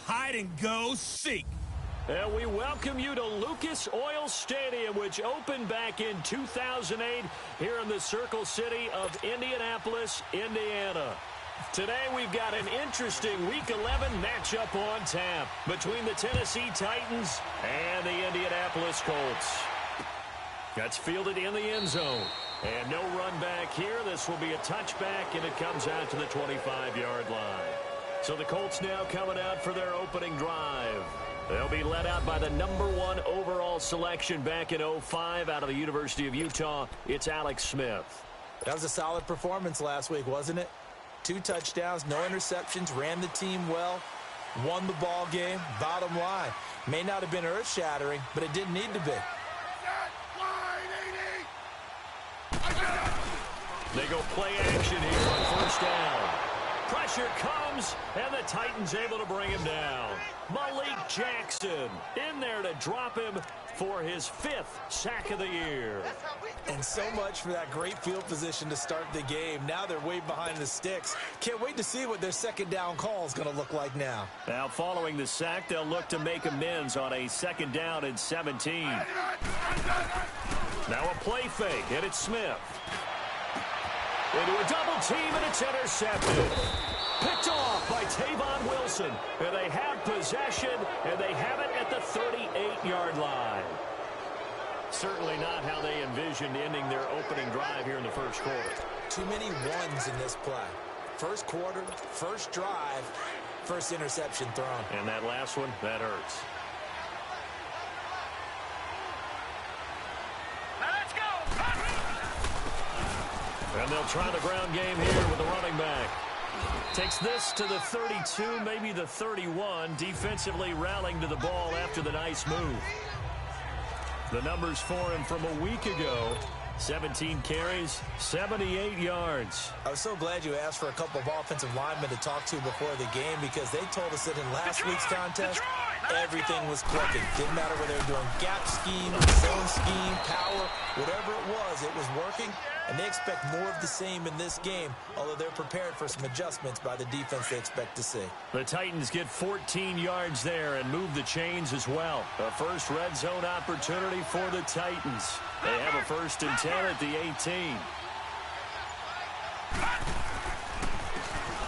hide and go seek. And we welcome you to Lucas Oil Stadium, which opened back in 2008 here in the Circle City of Indianapolis, Indiana. Today we've got an interesting Week 11 matchup on tap between the Tennessee Titans and the Indianapolis Colts. That's fielded in the end zone. And no run back here. This will be a touchback, and it comes out to the 25-yard line. So the Colts now coming out for their opening drive. They'll be led out by the #1 overall selection back in 2005 out of the University of Utah. It's Alex Smith. That was a solid performance last week, wasn't it? 2 touchdowns, no interceptions, ran the team well, won the ball game. Bottom line, may not have been earth-shattering, but it didn't need to be. They go play action here on first down. Pressure comes, and the Titans able to bring him down. Malik Jackson in there to drop him for his 5th sack of the year. And so much for that great field position to start the game. Now they're way behind the sticks. Can't wait to see what their second down call is going to look like now. Now following the sack, they'll look to make amends on a 2nd down and 17. Now a play fake, and it's Smith. Into a double team, and it's intercepted. Picked off by Tavon Wilson. And they have possession, and they have it at the 38-yard line. Certainly not how they envisioned ending their opening drive here in the first quarter. Too many ones in this play. First quarter, first drive, first interception thrown. And that last one, that hurts. And they'll try the ground game here with the running back. Takes this to the 32, maybe the 31. Defensively rallying to the ball after the nice move. The numbers for him from a week ago. 17 carries, 78 yards. I was so glad you asked for a couple of offensive linemen to talk to before the game, because they told us that in last week's contest, everything was clicking. Didn't matter whether they were doing gap scheme, zone scheme, power, whatever it was working. And they expect more of the same in this game, although they're prepared for some adjustments by the defense they expect to see. The Titans get 14 yards there and move the chains as well. A first red zone opportunity for the Titans. They have a 1st and 10 at the 18.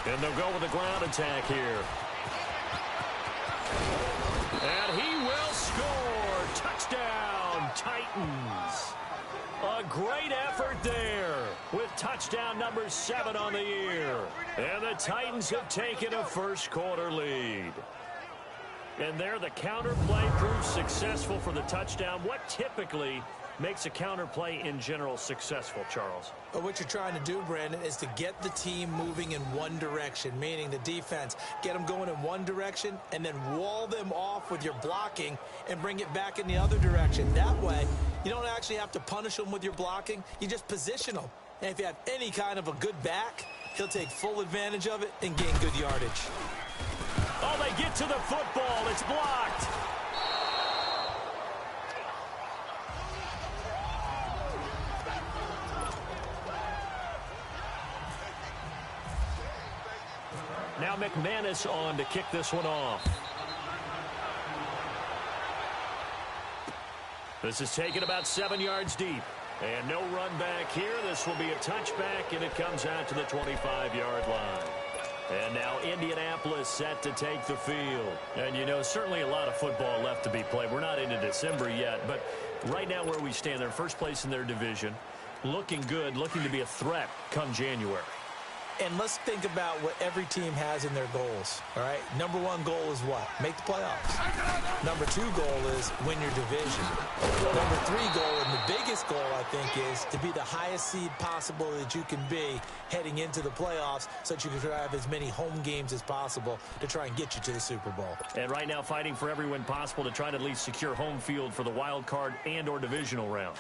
And they'll go with a ground attack here. And he will score. Touchdown, Titans. A great effort there with touchdown number 7 on the year. And the Titans have taken a first quarter lead. And there the counter play proves successful for the touchdown. What typically makes a counter play in general successful, Charles? But what you're trying to do, Brandon, is to get the team moving in one direction, meaning the defense. Get them going in one direction and then wall them off with your blocking and bring it back in the other direction. That way, you don't actually have to punish them with your blocking. You just position them. And if you have any kind of a good back, he'll take full advantage of it and gain good yardage. Oh, they get to the football. It's blocked. Now McManus on to kick this one off. This is taken about 7 yards deep. And no run back here. This will be a touchback, and it comes out to the 25-yard line. And now Indianapolis set to take the field. And, you know, certainly a lot of football left to be played. We're not into December yet, but right now where we stand, they're first place in their division. Looking good, looking to be a threat come January. And let's think about what every team has in their goals, all right? Number 1 goal is what? Make the playoffs. Number 2 goal is win your division. Number 3 goal, and the biggest goal, I think, is to be the highest seed possible that you can be heading into the playoffs so that you can have as many home games as possible to try and get you to the Super Bowl. And right now fighting for every win possible to try to at least secure home field for the wild card and or divisional round.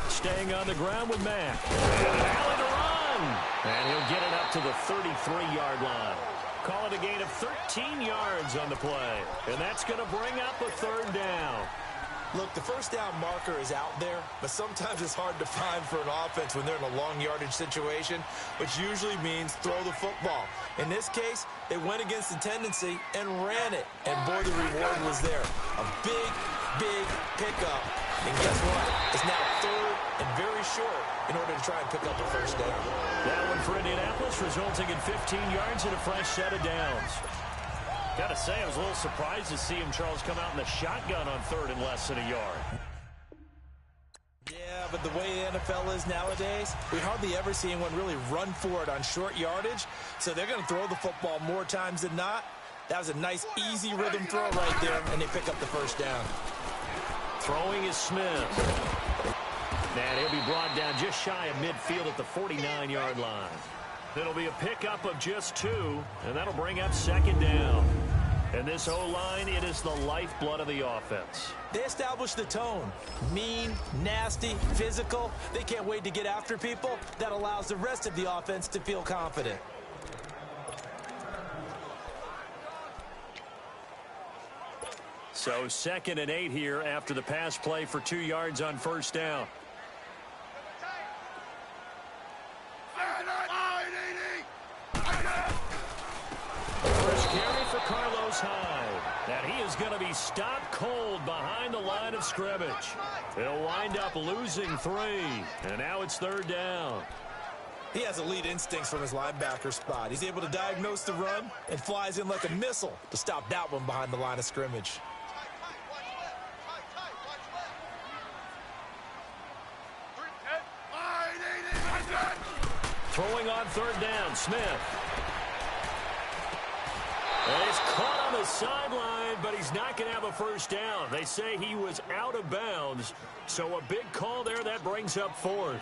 Staying on the ground with Mack. And an alley to run. And he'll get it up to the 33-yard line. Call it a gain of 13 yards on the play. And that's going to bring up a 3rd down. Look, the first down marker is out there, but sometimes it's hard to find for an offense when they're in a long yardage situation, which usually means throw the football. In this case, they went against the tendency and ran it. And boy, the reward was there. A big, big pickup. And guess what? It's now third and very short in order to try and pick up a first down. That one for Indianapolis, resulting in 15 yards and a fresh set of downs. Got to say, I was a little surprised to see him, Charles, come out in the shotgun on third and less than a yard. Yeah, but the way the NFL is nowadays, we hardly ever see anyone really run for it on short yardage. So they're going to throw the football more times than not. That was a nice, easy rhythm throw right there, and they pick up the first down. Throwing is Smith. And he'll be brought down just shy of midfield at the 49-yard line. It'll be a pickup of just 2, and that'll bring up second down. And this O-line, it is the lifeblood of the offense. They established the tone. Mean, nasty, physical. They can't wait to get after people. That allows the rest of the offense to feel confident. So 2nd and 8 here after the pass play for 2 yards on first down. First carry for Carlos Hyde. And he is going to be stopped cold behind the line of scrimmage. They'll wind up losing 3. And now it's third down. He has elite instincts from his linebacker spot. He's able to diagnose the run and flies in like a missile to stop that one behind the line of scrimmage. Throwing on third down, Smith. And he's caught on the sideline, but he's not going to have a first down. They say he was out of bounds, so a big call there that brings up 4th.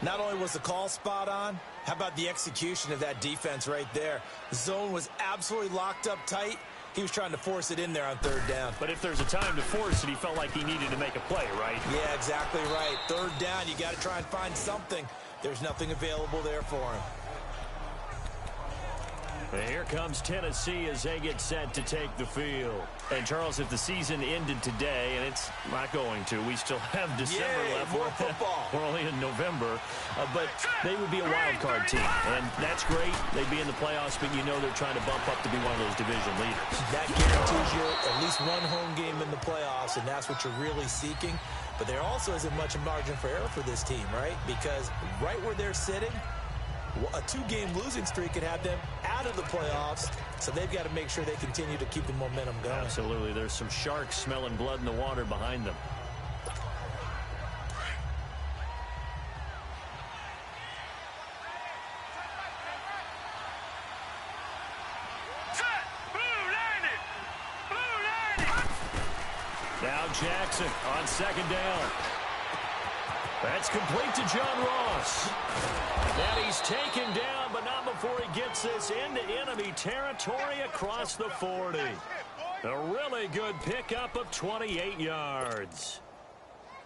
Not only was the call spot on, how about the execution of that defense right there? The zone was absolutely locked up tight. He was trying to force it in there on third down. But if there's a time to force it, he felt like he needed to make a play, right? Yeah, exactly right. Third down, you got to try and find something. There's nothing available there for him. And here comes Tennessee as they get set to take the field. And, Charles, if the season ended today, and it's not going to, we still have December left. More football. We're only in November. But they would be a wild card team. And that's great. They'd be in the playoffs, but you know they're trying to bump up to be one of those division leaders. That guarantees you at least one home game in the playoffs, and that's what you're really seeking. But there also isn't much margin for error for this team, right? Because right where they're sitting, a 2-game losing streak could have them out of the playoffs, so they've got to make sure they continue to keep the momentum going. Absolutely. There's some sharks smelling blood in the water behind them. Now Jackson on second down. That's complete to John Ross. And he's taken down, but not before he gets this into enemy territory across the 40. A really good pickup of 28 yards.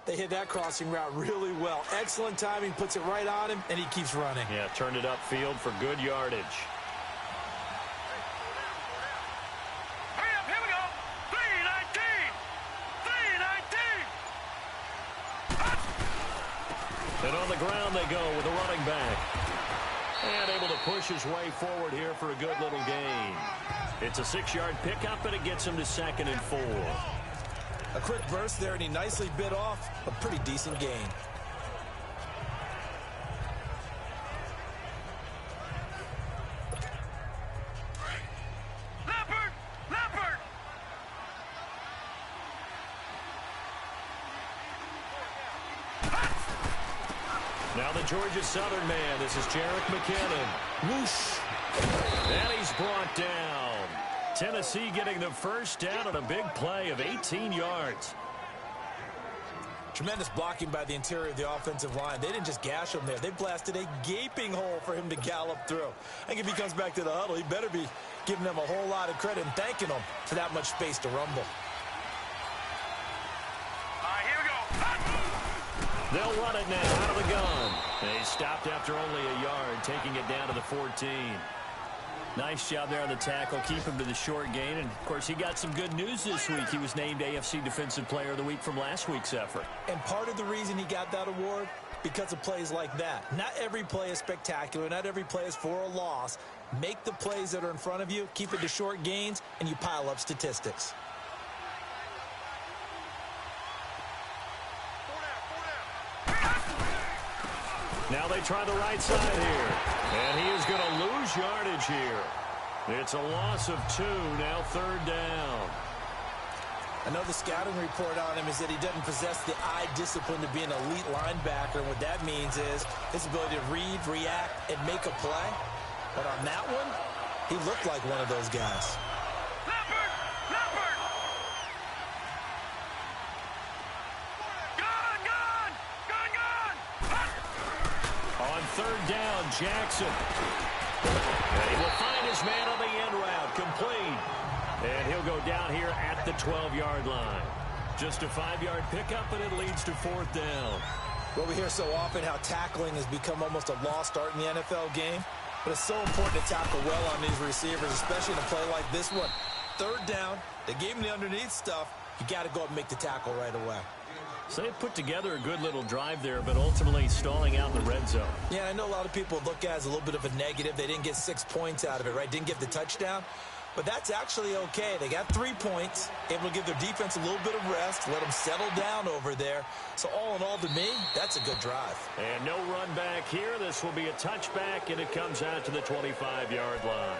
They hit that crossing route really well. Excellent timing, puts it right on him, and he keeps running. Yeah, turned it upfield for good yardage. And on the ground they go with a running back. And able to push his way forward here for a good little gain. It's a 6-yard pickup, and it gets him to 2nd and 4. A quick burst there, and he nicely bit off a pretty decent gain. Now the Georgia Southern man. This is Jerick McKinnon. Whoosh. And he's brought down. Tennessee getting the first down on a big play of 18 yards. Tremendous blocking by the interior of the offensive line. They didn't just gash him there. They blasted a gaping hole for him to gallop through. I think if he comes back to the huddle, he better be giving them a whole lot of credit and thanking them for that much space to rumble. They'll run it now out of the gun. And he stopped after only a yard, taking it down to the 14. Nice job there on the tackle. Keep him to the short gain. And, of course, he got some good news this week. He was named AFC Defensive Player of the Week from last week's effort. And part of the reason he got that award, because of plays like that. Not every play is spectacular. Not every play is for a loss. Make the plays that are in front of you, keep it to short gains, and you pile up statistics. Now they try the right side here. And he is going to lose yardage here. It's a loss of 2, now 3rd down. I know the scouting report on him is that he doesn't possess the eye discipline to be an elite linebacker. And what that means is his ability to read, react, and make a play. But on that one, he looked like one of those guys. On 3rd down, Jackson. And he will find his man on the end route, complete. And he'll go down here at the 12-yard line. Just a 5-yard pickup, and it leads to 4th down. Well, we hear so often how tackling has become almost a lost art in the NFL game. But it's so important to tackle well on these receivers, especially in a play like this one. 3rd down, they gave him the underneath stuff. You got to go up and make the tackle right away. So they put together a good little drive there, but ultimately stalling out in the red zone. Yeah, I know a lot of people look at it as a little bit of a negative. They didn't get 6 points out of it, right? Didn't get the touchdown. But that's actually okay. They got 3 points, able to give their defense a little bit of rest, let them settle down over there. So all in all, to me, that's a good drive. And no run back here. This will be a touchback, and it comes out to the 25-yard line.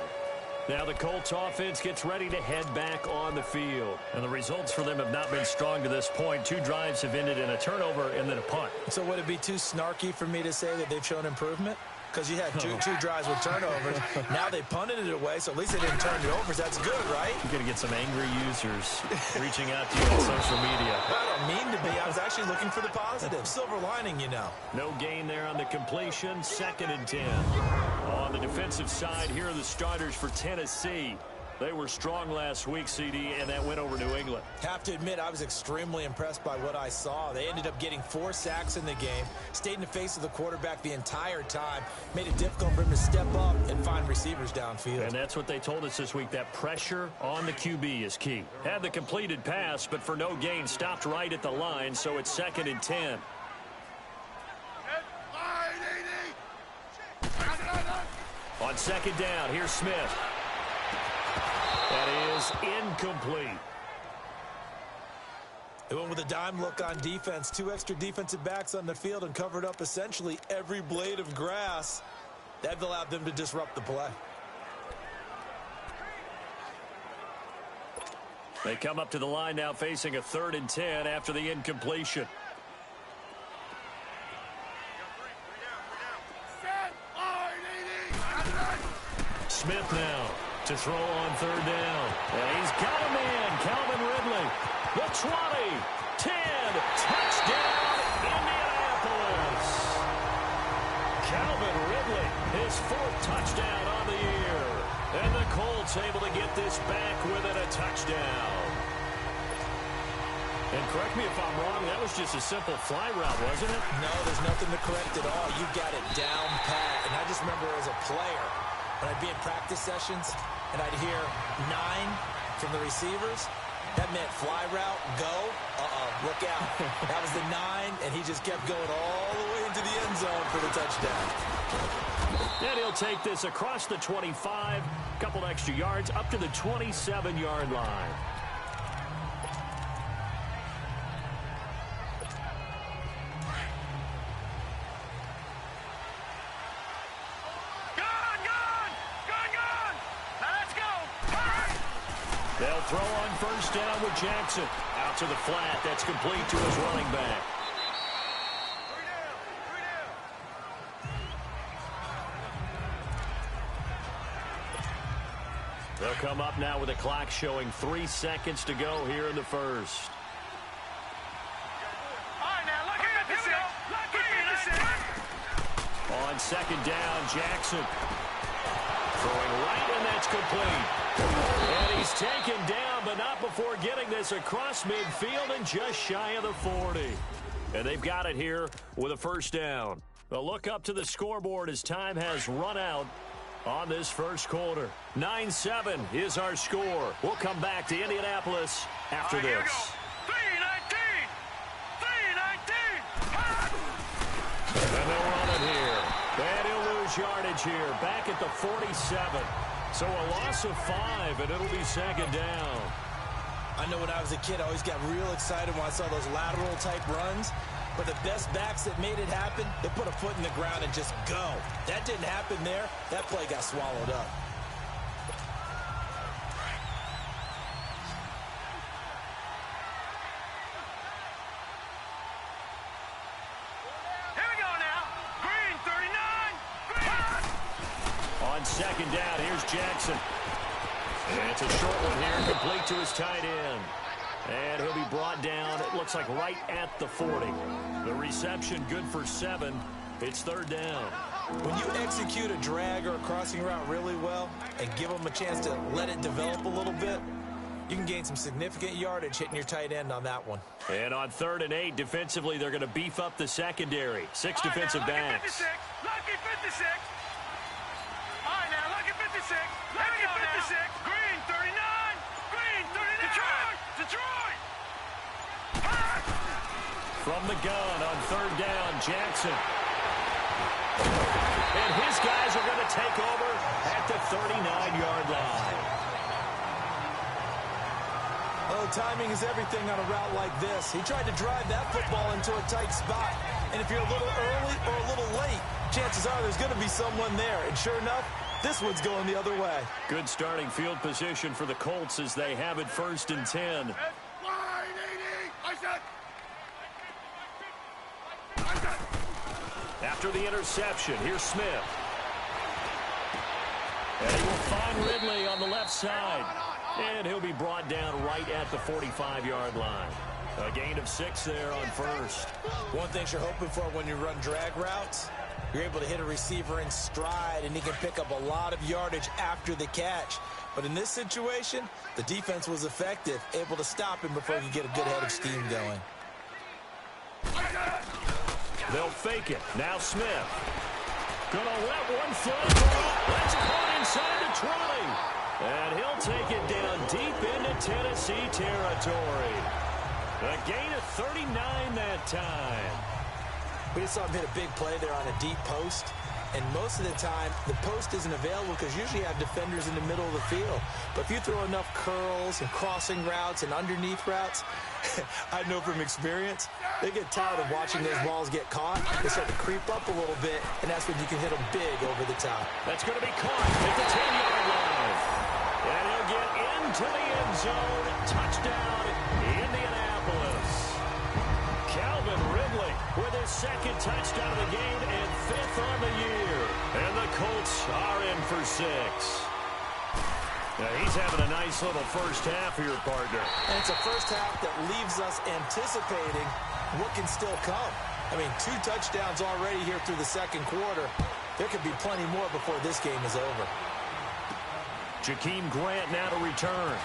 Now the Colts offense gets ready to head back on the field. And the results for them have not been strong to this point. 2 drives have ended in a turnover and then a punt. So would it be too snarky for me to say that they've shown improvement? Because you had two drives with turnovers. Now they punted it away, so at least they didn't turn it over. That's good, right? You're going to get some angry users reaching out to you on social media. I don't mean to be. I was actually looking for the positive. Silver lining, you know. No gain there on the completion. 2nd and 10. On the defensive side, here are the starters for Tennessee. They were strong last week, CD, and that went over New England. Have to admit, I was extremely impressed by what I saw. They ended up getting 4 sacks in the game, stayed in the face of the quarterback the entire time, made it difficult for him to step up and find receivers downfield. And that's what they told us this week, that pressure on the QB is key. Had the completed pass, but for no gain, stopped right at the line, so it's 2nd and 10. On 2nd down, here's Smith. That is incomplete. They went with a dime look on defense. 2 extra defensive backs on the field and covered up essentially every blade of grass. That allowed them to disrupt the play. They come up to the line now facing a 3rd and 10 after the incompletion. Smith now to throw on 3rd down. And he's got a man, Calvin Ridley. The 20, 10, touchdown, Indianapolis. Calvin Ridley, his 4th touchdown on the year. And the Colts able to get this back within a touchdown. And correct me if I'm wrong, that was just a simple fly route, wasn't it? No, there's nothing to correct at all. You got it down pat. And I just remember as a player, when I'd be in practice sessions and I'd hear 9 from the receivers, that meant fly route, go, look out. That was the 9, and he just kept going all the way into the end zone for the touchdown. And he'll take this across the 25, couple extra yards, up to the 27-yard line. They'll throw on 1st down with Jackson. Out to the flat. That's complete to his running back. They'll come up now with a clock showing 3 seconds to go here in the first. On 2nd down, Jackson. Throwing right, and that's complete. And he's taken down, but not before getting this across midfield and just shy of the 40. And they've got it here with a 1st down. A look up to the scoreboard as time has run out on this first quarter. 9-7 is our score. We'll come back to Indianapolis after this. Here we go. 3-19. And they'll run it here. And he'll lose yardage here. Back at the 47. So a loss of 5, and it'll be second down. I know when I was a kid, I always got real excited when I saw those lateral-type runs. But the best backs that made it happen, they put a foot in the ground and just go. That didn't happen there. That play got swallowed up. Here we go now. Green, 39. Green. On second down, here's Jackson. And it's a short one here, complete to his tight end. And he'll be brought down, it looks like right at the 40. The reception good for 7. It's third down. When you execute a drag or a crossing route really well and give them a chance to let it develop a little bit, you can gain some significant yardage hitting your tight end on that one. And on 3rd and 8, defensively, they're going to beef up the secondary. 6 defensive backs. Lucky 56. All right, now, lucky 56. Lucky 56. Green, 39. Green, 39. Detroit. From the gun on 3rd down, Jackson. And his guys are going to take over at the 39-yard line. Oh, timing is everything on a route like this. He tried to drive that football into a tight spot. And if you're a little early or a little late, chances are there's going to be someone there. And sure enough, this one's going the other way. Good starting field position for the Colts as they have it 1st and 10. After the interception, here's Smith. And he will find Ridley on the left side. And he'll be brought down right at the 45-yard line. A gain of 6 there on 1st. One thing you're hoping for when you run drag routes, you're able to hit a receiver in stride, and he can pick up a lot of yardage after the catch. But in this situation, the defense was effective, able to stop him before he could get a good head of steam going. They'll fake it. Now Smith. Gonna let one fly go. Let's put inside the 20. And he'll take it down deep into Tennessee territory. A gain of 39 that time. We just saw him hit a big play there on a deep post. And most of the time, the post isn't available because usually you have defenders in the middle of the field. But if you throw enough curls and crossing routes and underneath routes, I know from experience, they get tired of watching those balls get caught. They start to creep up a little bit, and that's when you can hit them big over the top. That's going to be caught at the 10-yard line. And he'll get into the end zone. Touchdown, Indianapolis. Calvin Ridley with his 2nd touchdown of the game and 5th on the year. And the Colts are in for 6. Now he's having a nice little first half here, partner. And it's a first half that leaves us anticipating what can still come. I mean, 2 touchdowns already here through the 2nd quarter. There could be plenty more before this game is over. Jakeem Grant now to return.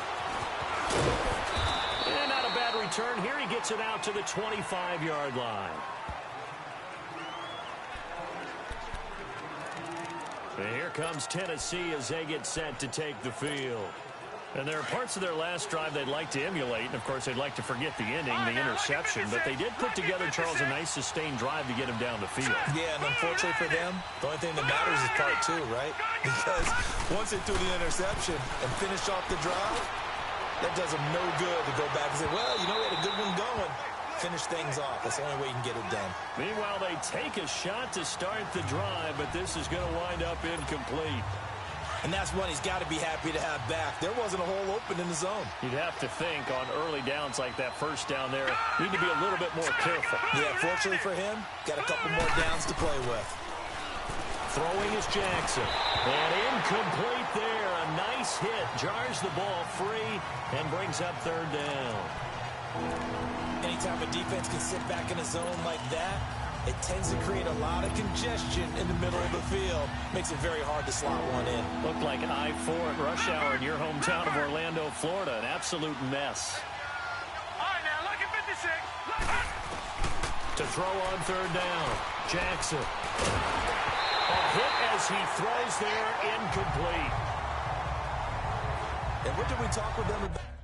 And not a bad return. Here he gets it out to the 25-yard line. And here comes Tennessee as they get set to take the field. And there are parts of their last drive they'd like to emulate. And, of course, they'd like to forget the ending, the interception. But they did put together, Charles, a nice sustained drive to get him down the field. Yeah, and unfortunately for them, the only thing that matters is part 2, right? Because once they threw the interception and finished off the drive, that does them no good to go back and say, well, you know, we had a good one going. Finish things off. That's the only way you can get it done. Meanwhile, they take a shot to start the drive, but this is going to wind up incomplete. And that's one he's got to be happy to have back. There wasn't a hole open in the zone. You'd have to think on early downs like that first down there, need to be a little bit more careful. Yeah, fortunately for him, got a couple more downs to play with. Throwing is Jackson. And incomplete there. A nice hit. Jars the ball free and brings up 3rd down. Anytime a defense can sit back in a zone like that, it tends to create a lot of congestion in the middle of the field. Makes it very hard to slot one in. Looked like I-4 at rush hour in your hometown of Orlando, Florida. An absolute mess. All right, now, lucky 56. Lucky. To throw on 3rd down. Jackson. A hit as he throws there, incomplete. And what did we talk with them about?